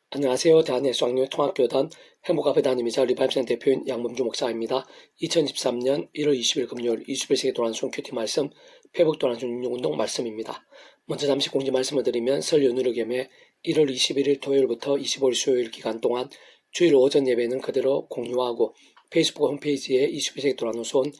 안녕하세요. 대한의 수학여행 통합교단 행복카페 담임이자 리바임센 대표인 양범주 목사입니다. 2023년 1월 20일 금요일 21세기 도란순 큐티 말씀, 회복 도란순 인용운동 말씀입니다. 먼저 잠시 공지 말씀을 드리면 설 연휴를 겸해 1월 21일 토요일부터 25일 수요일 기간 동안 주일 오전 예배는 그대로 공유하고 페이스북 홈페이지에 21세기 도란노선,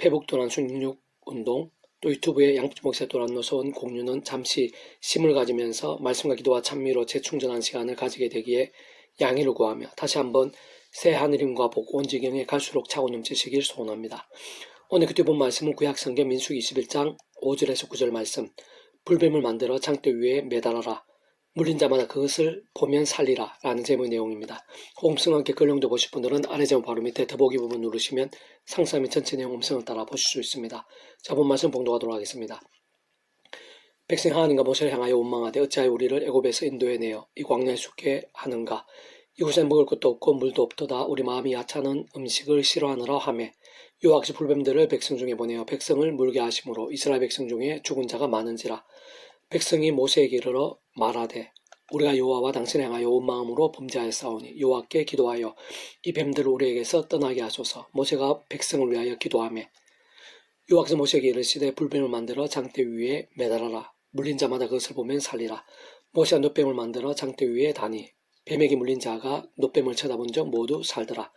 회복 도란순 인용운동, 또 유튜브에 양범주 목사의 도란노선 공유는 잠시 쉼을 가지면서 말씀과 기도와 찬미로 재충전한 시간을 가지게 되기에 양해를 구하며 다시 한번 새 하늘임과 복 온 지경에 갈수록 차고 넘치시길 소원합니다. 오늘 그때 본 말씀은 구약성경 민수기 21장 5절에서 9절 말씀. 불뱀을 만들어 장대 위에 매달아라. 물린 자마다 그것을 보면 살리라 라는 제목의 내용입니다. 음성과 함께 근령도 보실 분들은 아래 제목 바로 밑에 더보기 부분 누르시면 상세 및 전체 내용 음성을 따라 보실 수 있습니다. 자, 본 말씀 봉독하도록 하겠습니다. 백성 하나님과 모세를 향하여 원망하되 어찌하여 우리를 애굽에서 인도해내어 이 광야에 죽게 하는가. 이곳에 먹을 것도 없고 물도 없도다. 우리 마음이 야차는 음식을 싫어하느라 하매 여호와께서 불뱀들을 백성 중에 보내어 백성을 물게 하심으로 이스라엘 백성 중에 죽은 자가 많은지라. 백성이 모세에게 이르러 말하되 우리가 여호와와 당신을 향하여 온 마음으로 범죄하였사오니 여호와께 기도하여 이 뱀들을 우리에게서 떠나게 하소서. 모세가 백성을 위하여 기도하매 여호와께서 모세에게 이르시되 불뱀을 만들어 장대 위에 매달아라. 물린 자마다 그것을 보면 살리라. 모세가 놋뱀을 만들어 장대 위에 다니 뱀에게 물린 자가 놋뱀을 쳐다본 적 모두 살더라.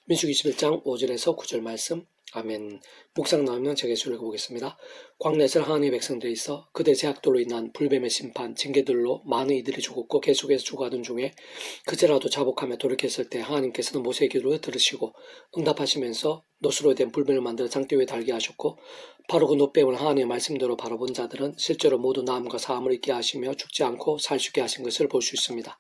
민수기 21장 5절에서 9절 말씀. 아멘. 묵상 나오면 제게수 읽어보겠습니다. 광야에서 하나님의 백성들이 있어 그대 제약돌로 인한 불뱀의 심판, 징계들로 많은 이들이 죽었고 계속해서 죽어가던 중에 그제라도 자복하며 돌이켰을 때 하나님께서는 모세의 기도를 들으시고 응답하시면서 놋으로 된 불뱀을 만들어 장대 위에 달게 하셨고 바로 그 놋뱀을 하나님의 말씀대로 바라본 자들은 실제로 모두 나음과 사함을 잊게 하시며 죽지 않고 살 수 있게 하신 것을 볼 수 있습니다.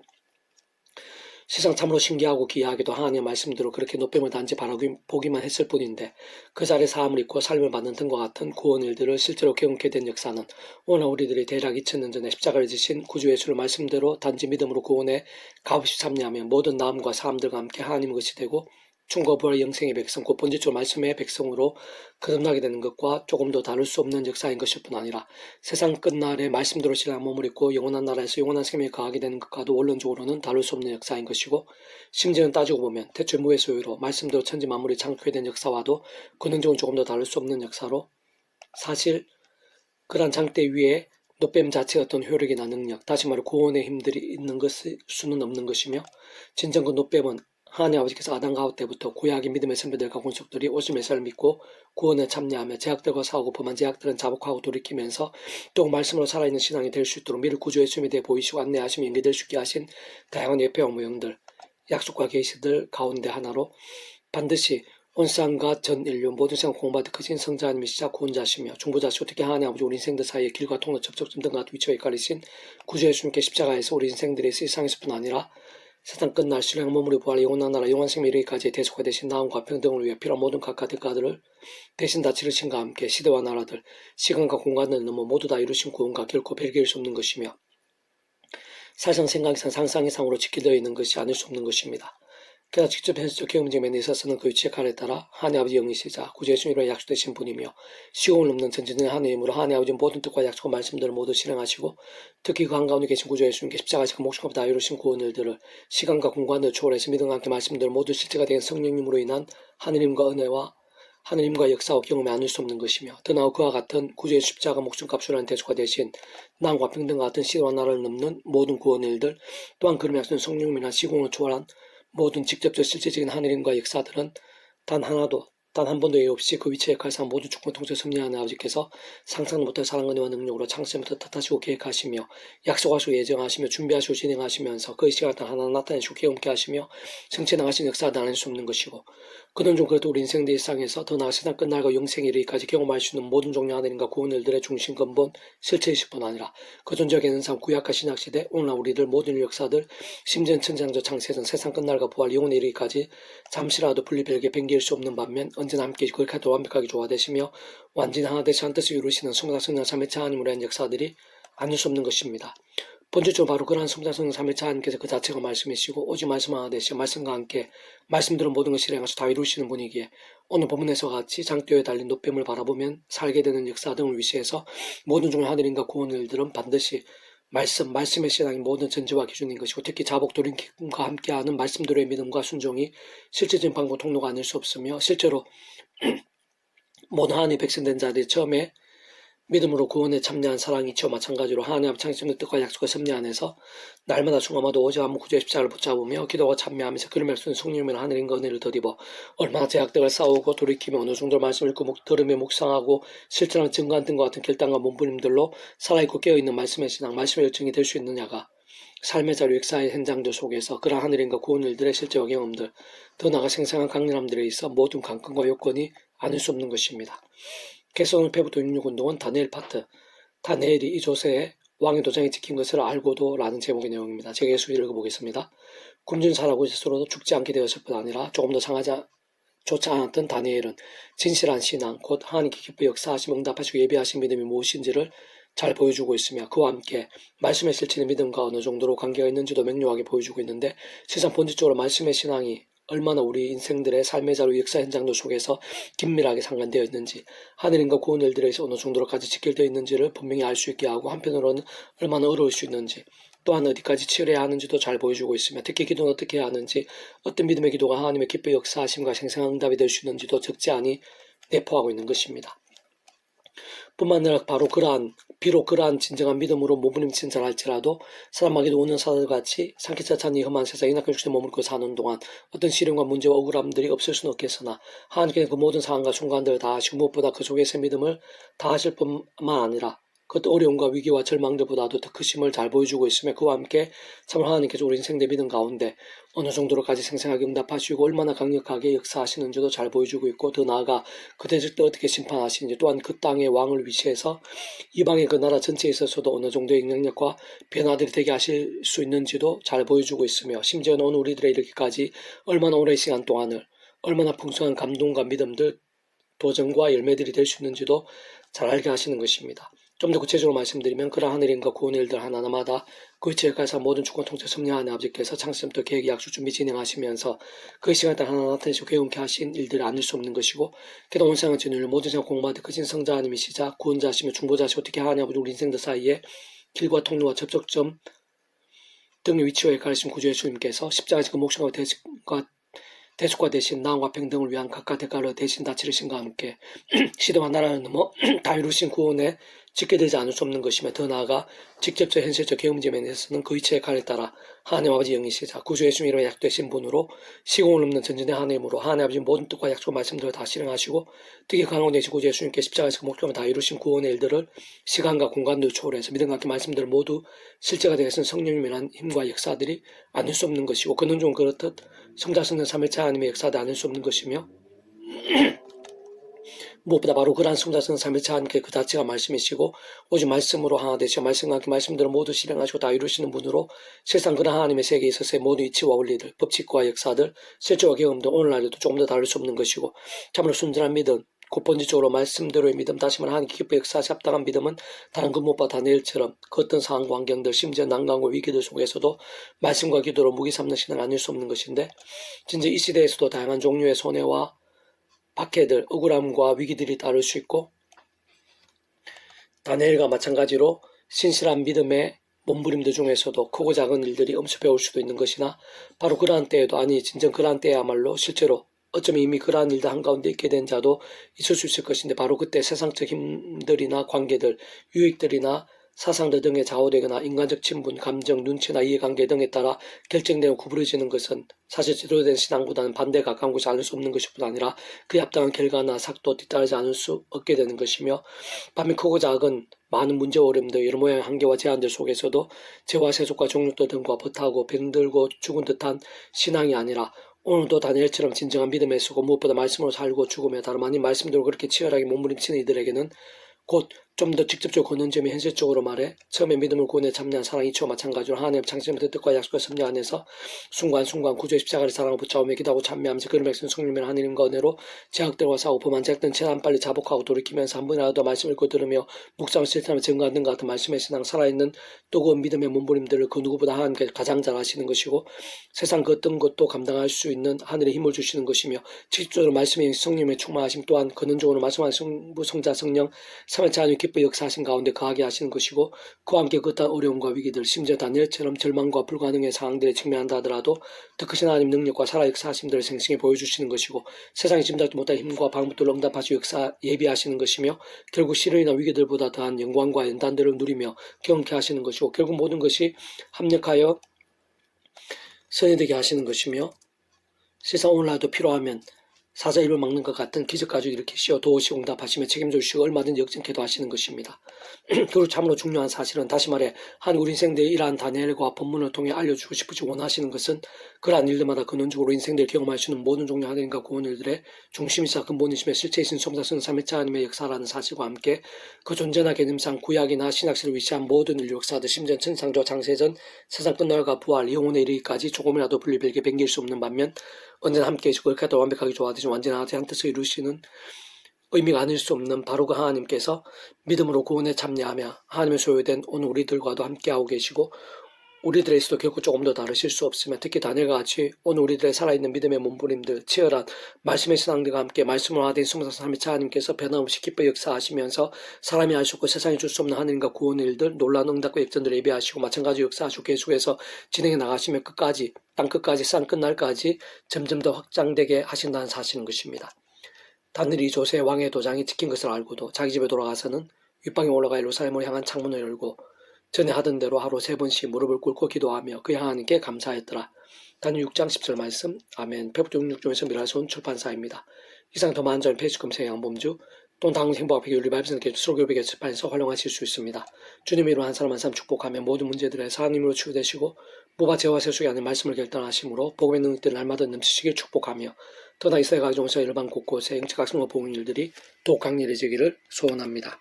세상 참으로 신기하고 기이하게도 하나님의 말씀대로 그렇게 놋뱀을 단지 바라보기만 했을 뿐인데 그 자리에 사함을 입고 삶을 받는 등과 같은 구원 일들을 실제로 경험하게 된 역사는 오늘 우리들이 대략 2000년 전에 십자가를 지신 구주 예수를 말씀대로 단지 믿음으로 구원에 값없이 참여하며 모든 나음과 사함들과 함께 하나님의 것이 되고 충고 부활 영생의 백성 곧 본질적 말씀의 백성으로 거듭나게 되는 것과 조금도 다를 수 없는 역사인 것일 뿐 아니라 세상 끝날에 말씀대로 신랑 몸을 입고 영원한 나라에서 영원한 생명에 거하게 되는 것과도 원론적으로는 다를 수 없는 역사인 것이고 심지어는 따지고 보면 대체 무의 소유로 말씀대로 천지 만물이 창조해 된 역사와도 근원적으로 조금 더 다를 수 없는 역사로 사실 그런 장대 위에 놋뱀 자체의 어떤 효력이나 능력, 다시 말해 구원의 힘들이 있는 수는 없는 것이며 진정 그 놋뱀은 하나님 아버지께서 아담과 하와 때부터 구약의 믿음의 선배들과 권속들이 오실 메시아를 믿고 구원에 참여하며 제약들과 싸우고 범한 제약들은 자복하고 돌이키면서 또 말씀으로 살아있는 신앙이 될 수 있도록 미를 구주 예수님에 대해 보이시고 안내하시며 연계될 수 있게 하신 다양한 예표와 모형들, 약속과 계시들 가운데 하나로 반드시 온 세상과 전 인류 모든 세상 공부받을 크신 성자 하나님이시자 구원자시며 중보자시고 특히 하나님 아버지 우리 인생들 사이에 길과 통로 접촉점 등과 위치와 헷갈리신 구주 예수님께 십자가에서 우리 인생들의 세상에서뿐 아니라 세상 끝날 신령 몸으로 부활 영원한 나라 영원 생명 이르기까지 대속화 되신 나음과 평등을 위해 필요한 모든 각과 대가들을 대신 다 치르신과 함께 시대와 나라들 시간과 공간을 넘어 모두 다 이루신 구원과 결코 배기할 수 없는 것이며 사실상 생각 이상 상상 이상으로 지켜져 있는 것이 아닐 수 없는 것입니다. 그가 직접 현실적 경험적인 면에 있어서는 그 위치의 칼에 따라 하나님 아버지 영이시자 구주 예수님으로 약속되신 분이며 시공을 넘는 전지전능의 하나님의 힘으로 하나님 아버지 모든 뜻과 약속과 말씀들을 모두 실행하시고 특히 그 한가운데 계신 구주 예수님께 십자가에서 그 목숨과 다 이루신 구원 일들을 시간과 공간을 초월해서 믿음과 함께 말씀들을 모두 실제가 된 성령님으로 인한 하느님과 은혜와 하느님과 역사와 경험에 안을 수 없는 것이며 더 나아가 그와 같은 구주의 십자가 목숨값이라는 대속화 대신 남과 평등과 같은 시대와 나라를 넘는 모든 구원 일들 또한 그름에 앞선 성령님이나 시공을 초월한 모든 직접적 실제적인 하느님과 역사들은 단 한 번도 예외 없이 그 위치에 칼상 모두 주권 통제 섭리하는 아버지께서 상상도 못할 사랑 은혜와 능력으로 창세부터 뜻하시고 계획하시며 약속하시고 예정하시며 준비하시고 진행하시면서 그 시간을 하나 나타내시고 경험케 하시며 정체 나가신 역사가 나눌 수 없는 것이고 그런 중 그래도 우리 인생들 일상에서 더 나아 세상 끝날과 영생에 이르기까지 경험할 수 있는 모든 종류 하느님과 구원 일들의 중심 근본 실체이실 뿐 아니라 그 존재하게 되는 삶 구약과 신약시대 오늘날 우리들 모든 역사들 심지어는 천지창조 창세전 세상 끝날과 부활 영원에 이르기까지 잠시라도 분리별게 변기일 수 없는 반면 언제나 함께 그렇게 완벽하게 조화되시며 완전히 하나 되시 한 뜻을 이루시는 성자 성령 삼위일체 하나님으로 한 역사들이 아닐 수 없는 것입니다. 본질적으로 바로 그러한 성자 성령 삼위일체 하나님께서 그 자체가 말씀이시고 오직 말씀 하나 되시어 말씀과 함께 말씀대로 모든 것을 실행하셔 다 이루시는 분이기에 오늘 본문에서 같이 장대에 달린 놋뱀을 바라보면 살게 되는 역사 등을 위시해서 모든 종의 하늘인과 구원 일들은 반드시 말씀의 신앙이 모든 전제와 기준인 것이고 특히 자복 돌이킴과 함께하는 말씀대로의 믿음과 순종이 실제적인 방법 통로가 아닐 수 없으며 실제로 모든 하나님의 백성된 자들이 처음에 믿음으로 구원에 참여한 사랑이 이치와 마찬가지로 하나님 앞에 창조의 뜻과 약속의 섭리 안에서 날마다 중마다 오직 한번 구주의 십자가를 붙잡으며 기도와 참여하면서 그를 맺수는 성령이면 하늘인 은혜를 덧입어 얼마나 제약들을 싸우고 돌이키며 어느 정도 말씀을 읽고 들으며 묵상하고 실천하는 증거한 등과 같은 결단과 몸부림들로 살아있고 깨어있는 말씀의 신앙, 말씀의 열정이 될 수 있느냐가 삶의 자료 역사의 현장들 속에서 그러한 하늘인과 구원 일들의 실제와 경험들, 더 나아가 생생한 강렬함들에 있어 모든 관건과 요건이 아닐 수 없는 것입니다. 개성의 패부터 66운동은 다니엘 파트, 다니엘이 이 조세에 왕의 도장이 찍힌 것을 알고도 라는 제목의 내용입니다. 제가 예수 읽어보겠습니다. 굶준 살하고 스스로도 죽지 않게 되었을 뿐 아니라 조금 더 좋지 않았던 다니엘은 진실한 신앙, 곧 하나님께 기쁘게 역사하시며 응답하시고 예비하신 믿음이 무엇인지를 잘 보여주고 있으며 그와 함께 말씀에 실치는 믿음과 어느 정도로 관계가 있는지도 명료하게 보여주고 있는데 세상 본질적으로 말씀의 신앙이 얼마나 우리 인생들의 삶의 자료 역사 현장들 속에서 긴밀하게 상관되어 있는지 하늘인과 구원 일들에서 어느 정도로까지 직결되어 있는지를 분명히 알 수 있게 하고 한편으로는 얼마나 어려울 수 있는지 또한 어디까지 치열해야 하는지도 잘 보여주고 있으며 특히 기도는 어떻게 해야 하는지 어떤 믿음의 기도가 하나님의 기쁘게 역사하심과 생생한 응답이 될 수 있는지도 적지 않이 내포하고 있는 것입니다. 뿐만 아니라 비록 그러한 진정한 믿음으로 몸부림친 자라 할지라도 사람에게도 오는 사람들같이 상키차찬이 험한 세상에 낙한 육신에 머물고 사는 동안 어떤 시련과 문제와 억울함들이 없을 수는 없겠으나 하나님께는 그 모든 상황과 순간들을 다 하시고 무엇보다 그 속에서 믿음을 다 하실 뿐만 아니라 그 어려움과 위기와 절망들보다도 더 크심을 잘 보여주고 있으며 그와 함께 참 하나님께서 우리 인생 내 믿음 가운데 어느 정도로까지 생생하게 응답하시고 얼마나 강력하게 역사하시는지도 잘 보여주고 있고 더 나아가 그 대적 때 어떻게 심판하시는지 또한 그 땅의 왕을 위시해서 이방의 그 나라 전체에 있어서도 어느 정도의 영향력과 변화들이 되게 하실 수 있는지도 잘 보여주고 있으며 심지어는 오늘 우리들의 이렇게까지 얼마나 오랜 시간 동안을 얼마나 풍성한 감동과 믿음들 도전과 열매들이 될 수 있는지도 잘 알게 하시는 것입니다. 좀 더 구체적으로 말씀드리면 그러한 하늘인과 구원의 일들 하나하나마다 그 지역에서 모든 주권 통제 섭리하는 아버지께서 창세부터 계획 약속 준비 진행하시면서 그 시간 때 하나 나타내시고 경험케 하신 일들을 아닐 수 없는 것이고 게다가 온 세상을 진율 모든 세상 공부하듯 크신 성자 하나님이시자 구원자시며 중보자시고 어떻게 하냐 아버지 우리 인생들 사이에 길과 통로와 접촉점 등의 위치와 가르침 구주의 주님께서 십자가에서 그 목숨과 대속과 대신 나음과 평등을 위한 각각 대가를 대신 다 치르신과 함께 시대와 나라를 넘어 다 이루신 구원에 지켜되지 않을 수 없는 것이며 더 나아가 직접적 현실적 경험지면에서는 그 위치의 칼에 따라 하나님 아버지 영이시자 구주 예수님으로 약되신 분으로 시공을 넘는 전진의 하나님으로 하나님 아버지 모든 뜻과 약속 말씀들을 다 실행하시고 특히 강원되신 구주 예수님께 십자가에서 그 목적을 다 이루신 구원의 일들을 시간과 공간을 초월해서 믿음과 함께 말씀들을 모두 실제가 되어서는 성령님이란 힘과 역사들이 아닐 수 없는 것이고 그는 좀 그렇듯 성자 성령 삼일체 하나님의 역사도 아닐 수 없는 것이며 무엇보다 바로 그러한 성자성 삼일체 하나님께 그 자체가 말씀이시고 오직 말씀으로 하나 되시고 말씀과 함께 말씀들을 모두 실행하시고 다 이루시는 분으로 실상 그러한 하나님의 세계에 있어서의 모든 이치와 원리들, 법칙과 역사들, 실제와 경험들 오늘날에도 조금 더 다를 수 없는 것이고 참으로 순전한 믿음, 본질적으로 말씀대로의 믿음, 다시 말해 하나님 기쁘게 역사하시 합당한 믿음은 다른 그 무엇보다 다니엘처럼 그 어떤 상황 환경들, 심지어 난관과 위기들 속에서도 말씀과 기도로 무기 삼는 신을 아닐 수 없는 것인데 진짜 이 시대에서도 다양한 종류의 손해와 박해들, 억울함과 위기들이 따를 수 있고 다니엘과 마찬가지로 신실한 믿음의 몸부림들 중에서도 크고 작은 일들이 엄습해 올 수도 있는 것이나 바로 그러한 때에도 진정 그러한 때야말로 실제로 어쩌면 이미 그러한 일들 한가운데 있게 된 자도 있을 수 있을 것인데 바로 그때 세상적 힘들이나 관계들, 유익들이나 사상들 등에 좌우되거나 인간적 친분, 감정, 눈치나 이해관계 등에 따라 결정되고 구부러지는 것은 사실 제대로 된 신앙보다는 반대에 가까운 것이 아닐 수 없는 것일 뿐 아니라 그에 합당한 결과나 삭도 뒤따르지 않을 수 없게 되는 것이며 반면 크고 작은 많은 문제와 어려움들 여러 모양의 한계와 제한들 속에서도 죄와 세속과 종육도 등과 버타고 병들고 죽은 듯한 신앙이 아니라 오늘도 다니엘처럼 진정한 믿음에 서고 무엇보다 말씀으로 살고 죽으며 다름 아닌 말씀대로 그렇게 치열하게 몸부림치는 이들에게는 곧 좀 더 직접적으로 걷는 점이 현실적으로 말해 처음에 믿음을 구원에 참여한 사랑이 이치와 마찬가지로 하나님의 창세부터 뜻과 약속과 섭리 안에서 순간순간 구주의 십자가를 사랑하고 붙잡으며 기도하고 참여하면서 그런 백성 성령이면 하나님과 은혜로 제약들과 싸우고 범한 제약들은 최대한 빨리 자복하고 돌이키면서 한 번이라도 말씀을 읽고 들으며 묵상을 실천하며 증거하는 등과 같은 말씀의 신앙 살아있는 뜨거운 믿음의 몸부림들을 그 누구보다 하나님께 가장 잘 아시는 것이고 세상 그 어떤 것도 감당할 수 있는 하늘의 힘을 주시는 것이며 직접적으로 말씀의 성령의 충만하심 또한 근원적으로 말씀하신 성부 성자 성령 삼일체 하나님 기뻐 역사하신 가운데 거하게 하시는 것이고 그와 함께 그 어떤 어려움과 위기들 심지어 다니엘처럼 절망과 불가능의 상황들에 직면한다 하더라도 더 크신 하나님 능력과 살아 역사하심들을 생생히 보여주시는 것이고 세상이 짐작도 못한 힘과 방법들로 응답하시고 역사 예비하시는 것이며 결국 시련이나 위기들보다 더한 영광과 연단들을 누리며 경험케 하시는 것이고 결국 모든 것이 합력하여 선이 되게 하시는 것이며 세상 오늘날도 필요하면 사자입을 막는 것 같은 기적까지 일으키시어 도우시고 응답하시며 책임져 주시고 얼마든지 역전케도 하시는 것입니다. 그리고 참으로 중요한 사실은 다시 말해 한 우리 인생들의 이러한 다니엘과 본문을 통해 알려주고 싶으시 원하시는 것은 그러한 일들마다 근원적으로 인생들을 경험할 수 있는 모든 종류 하나님과 구원 일들의 중심이자 근본이시며 실체이신 소망스러운 삼위체 하나님의 역사라는 사실과 함께 그 존재나 개념상 구약이나 신약시를 위시한 모든 인류 역사들 심지어 천상조 장세전 세상 끝날과 부활 영혼에 이르기까지 조금이라도 분리별게 변길 수 없는 반면 언제나 함께 계시고 그렇게 완벽하게 조화되신 완전하지 한 뜻을 이루시는 의미가 아닐 수 없는 바로 그 하나님께서 믿음으로 구원에 참여하며 하나님의 소유된 오늘 우리들과도 함께하고 계시고 우리들에서도 결코 조금 더 다르실 수 없으며 특히 다니엘과 같이 오늘 우리들의 살아있는 믿음의 몸부림들 치열한 말씀의 신앙들과 함께 말씀을 하된 숨어서 삼위체 하나님께서 변함없이 기뻐 역사하시면서 사람이 알 수 없고 세상이 줄 수 없는 하나님과 구원의 일들 놀라운 응답과 역전들을 예비하시고 마찬가지로 역사하시고 계속해서 진행해 나가시며 끝까지 땅끝까지 쌍 끝날까지 점점 더 확장되게 하신다는 사실인 것입니다. 다니엘이 조세 왕의 도장이 찍힌 것을 알고도 자기 집에 돌아가서는 윗방에 올라가 예루살렘을 향한 창문을 열고 전에 하던 대로 하루 3번씩 무릎을 꿇고 기도하며 그 하나님께 감사했더라. 다니엘 6장 10절 말씀. 아멘. 페북 66종에서 미라손 출판사입니다. 이상 더 많은 점 페이지 검색 양범주 또는 당국 행복학회 윤리바이블 수로교육의 출판에서 활용하실 수 있습니다. 주님의 이름 한 사람 한 사람 축복하며 모든 문제들에서 하나님으로 치유되시고 모바 제와 세속이 아닌 말씀을 결단하심으로 복음의 능력들을 날마다 넘치시길 축복하며 또나 이스라엘 가정에서 일반 곳곳에 영적 각성과 복음 일들이 더욱 강렬해지기를 소원합니다.